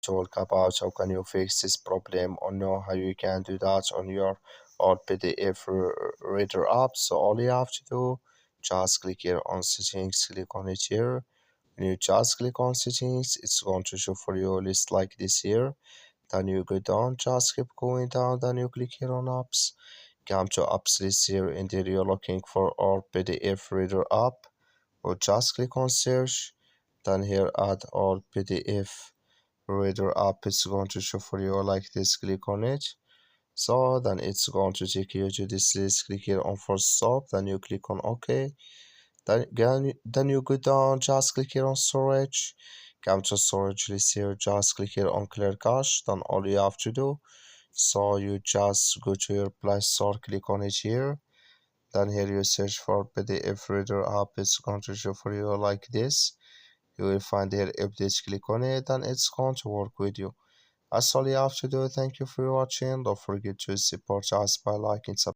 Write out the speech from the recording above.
talk about how can you fix this problem or know how you can do that on your old PDF reader app. So all you have to do, just click here on settings, click on it here. When you just click on settings, it's going to show for you a list like this here. Then you go down, just keep going down, then you click here on apps. Come to apps list here, and there you're looking for our PDF reader app, or just click on search. Then here add all PDF reader app is going to show for you like this. Click on it. So then it's going to take you to this list. Click here on first stop, then you click on OK. Then you go down, just click here on storage. Come to storage list here, just click here on clear cache. Then all you have to do, so you just go to your Play Store, click on it here. Then here you search for PDF reader app. It's going to show for you like this. You will find here updates, click on it, and it's going to work with you. That's all you have to do. Thank you for watching. Don't forget to support us by liking, subscribing.